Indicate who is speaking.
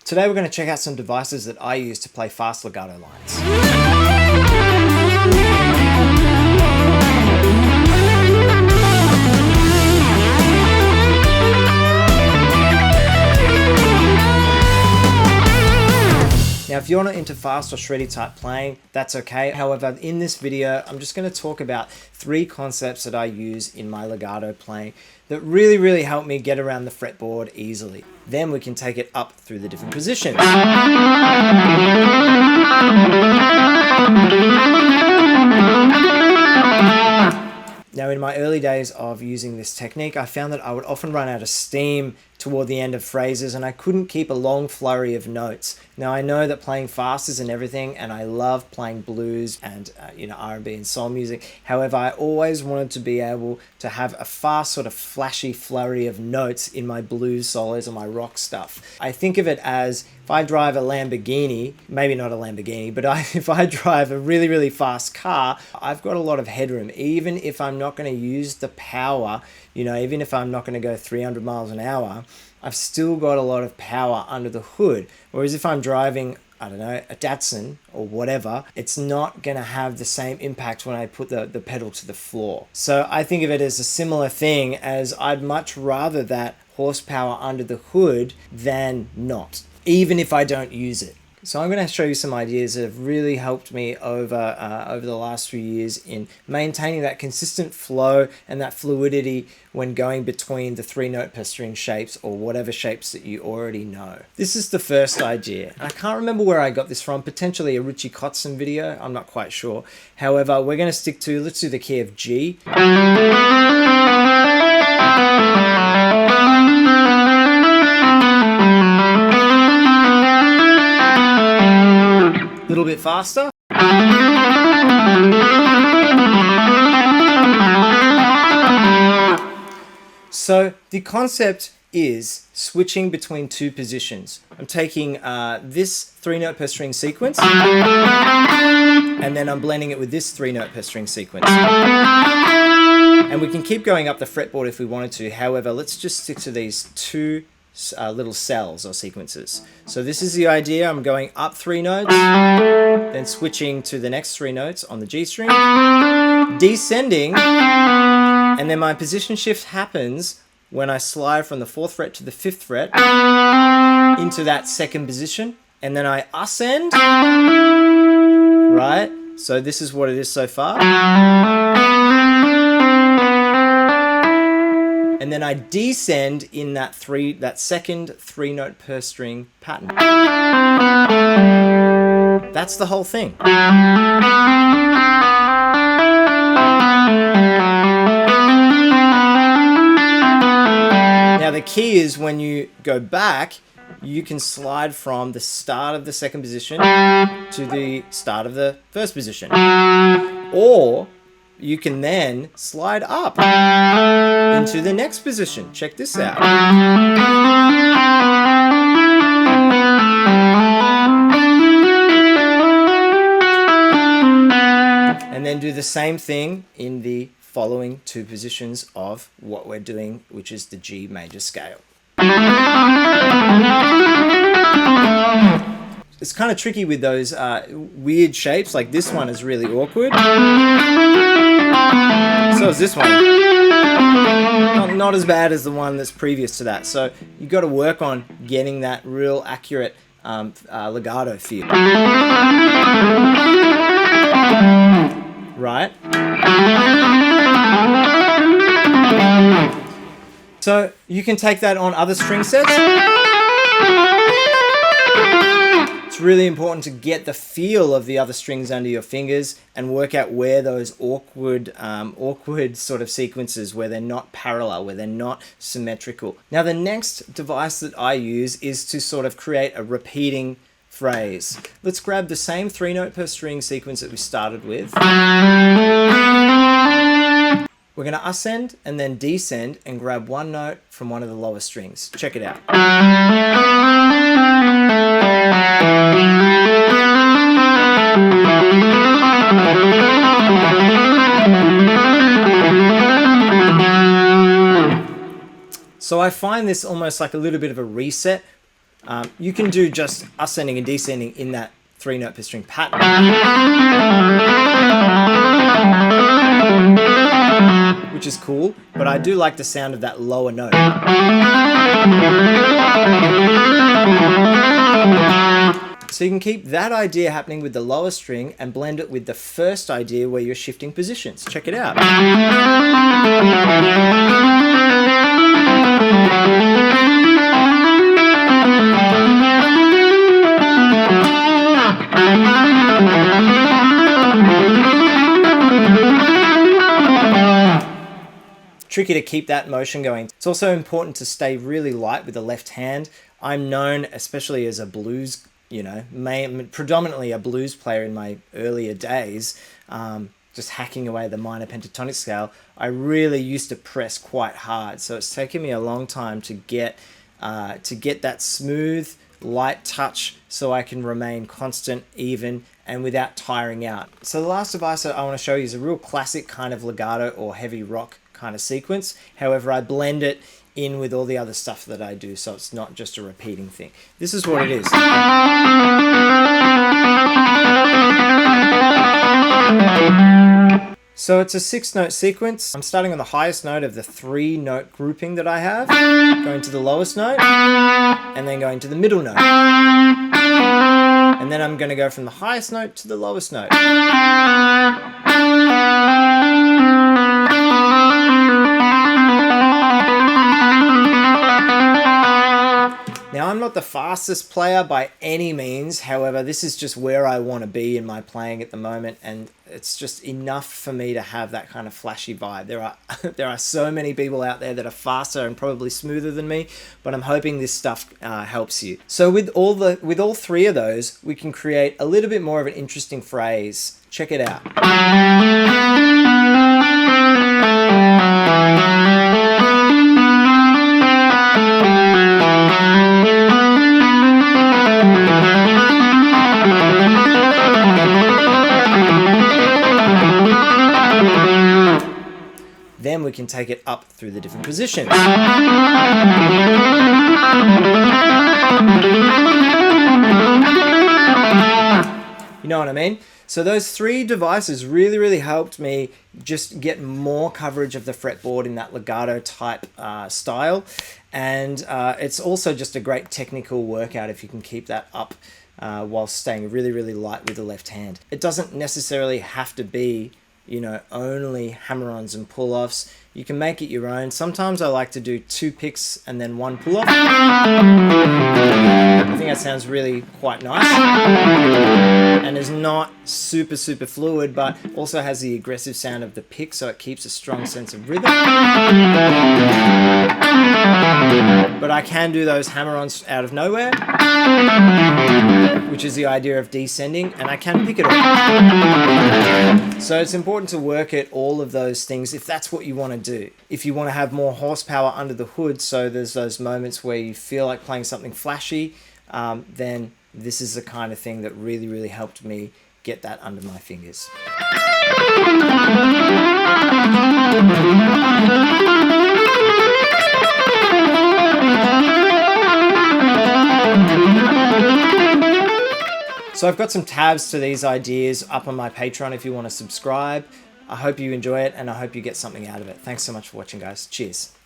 Speaker 1: Today we're going to check out some devices that I use to play fast legato lines. Now, if you're not into fast or shreddy type playing, that's okay. However, in this video, I'm just going to talk about 3 concepts that I use in my legato playing that really help me get around the fretboard easily. Then we can take it up through the different positions. Now, in my early days of using this technique, I found that I would often run out of steam toward the end of phrases and I couldn't keep a long flurry of notes. Now, I know that playing fast isn't everything and I love playing blues and R&B and soul music. However, I always wanted to be able to have a fast sort of flashy flurry of notes in my blues solos and my rock stuff. I think of it as if I drive a Lamborghini, maybe not a Lamborghini, but if I drive a really fast car, I've got a lot of headroom. Even if I'm not going to use the power, even if I'm not going to go 300 miles an hour, I've still got a lot of power under the hood. Whereas if I'm driving, I don't know, a Datsun or whatever, it's not going to have the same impact when I put the pedal to the floor. So I think of it as a similar thing, as I'd much rather that horsepower under the hood than not, even if I don't use it. So I'm going to show you some ideas that have really helped me over the last few years in maintaining that consistent flow and that fluidity when going between the 3-note per string shapes or whatever shapes that you already know. This is the first idea. I can't remember where I got this from, potentially a Richie Kotzen video, I'm not quite sure. However, we're going to stick to, let's do the key of G. A little bit faster. So the concept is switching between 2 positions. I'm taking this 3-note per string sequence and then I'm blending it with this 3-note per string sequence. And we can keep going up the fretboard if we wanted to. However, let's just stick to these 2 little cells or sequences. So this is the idea. I'm going up 3 notes, then switching to the next 3 notes on the G string, descending, and then my position shift happens when I slide from the 4th fret to the 5th fret into that 2nd position, and then I ascend, right? So this is what it is so far. And then I descend in that 2nd 3-note per string pattern. That's the whole thing. Now the key is when you go back, you can slide from the start of the 2nd position to the start of the 1st position. Or you can then slide up into the next position. Check this out. And then do the same thing in the following 2 positions of what we're doing, which is the G major scale. It's kind of tricky with those weird shapes, like this one is really awkward. So is this one. Not as bad as the one that's previous to that. So you've got to work on getting that real accurate legato feel. Right? So you can take that on other string sets. It's really important to get the feel of the other strings under your fingers and work out where those awkward sort of sequences, where they're not parallel, where they're not symmetrical. Now the next device that I use is to sort of create a repeating phrase. Let's grab the same 3-note per string sequence that we started with. We're going to ascend and then descend and grab 1 note from one of the lower strings. Check it out. So I find this almost like a little bit of a reset You can do just ascending and descending in that 3-note per string pattern, which is cool, but I do like the sound of that lower note. So you can keep that idea happening with the lower string and blend it with the first idea where you're shifting positions. Check it out. Tricky to keep that motion going. It's also important to stay really light with the left hand. I'm known, especially as a blues, predominantly a blues player in my earlier days, just hacking away the minor pentatonic scale. I really used to press quite hard, so it's taken me a long time to get that smooth, light touch so I can remain constant, even, and without tiring out. So the last device I want to show you is a real classic kind of legato or heavy rock kind of sequence. However, I blend it in with all the other stuff that I do, so it's not just a repeating thing. This is what it is. So it's a 6-note sequence. I'm starting on the highest note of the 3-note grouping that I have, going to the lowest note, and then going to the middle note. And then I'm going to go from the highest note to the lowest note. Now, I'm not the fastest player by any means. However, this is just where I want to be in my playing at the moment, and it's just enough for me to have that kind of flashy vibe. There are so many people out there that are faster and probably smoother than me, but I'm hoping this stuff helps you. So with all three of those, we can create a little bit more of an interesting phrase. Check it out. Then we can take it up through the different positions. You know what I mean? So those 3 devices really helped me just get more coverage of the fretboard in that legato type style. And it's also just a great technical workout if you can keep that up while staying really light with the left hand. It doesn't necessarily have to be only hammer-ons and pull-offs. You can make it your own. Sometimes I like to do 2 picks and then 1 pull-off. I think that sounds really quite nice. And is not super fluid, but also has the aggressive sound of the pick, so it keeps a strong sense of rhythm. But I can do those hammer-ons out of nowhere, which is the idea of descending, and I can pick it up. So it's important to work at all of those things if that's what you want to do. If you want to have more horsepower under the hood, so there's those moments where you feel like playing something flashy, then this is the kind of thing that really helped me get that under my fingers. So I've got some tabs to these ideas up on my Patreon if you want to subscribe. I hope you enjoy it, and I hope you get something out of it. Thanks so much for watching, guys. Cheers.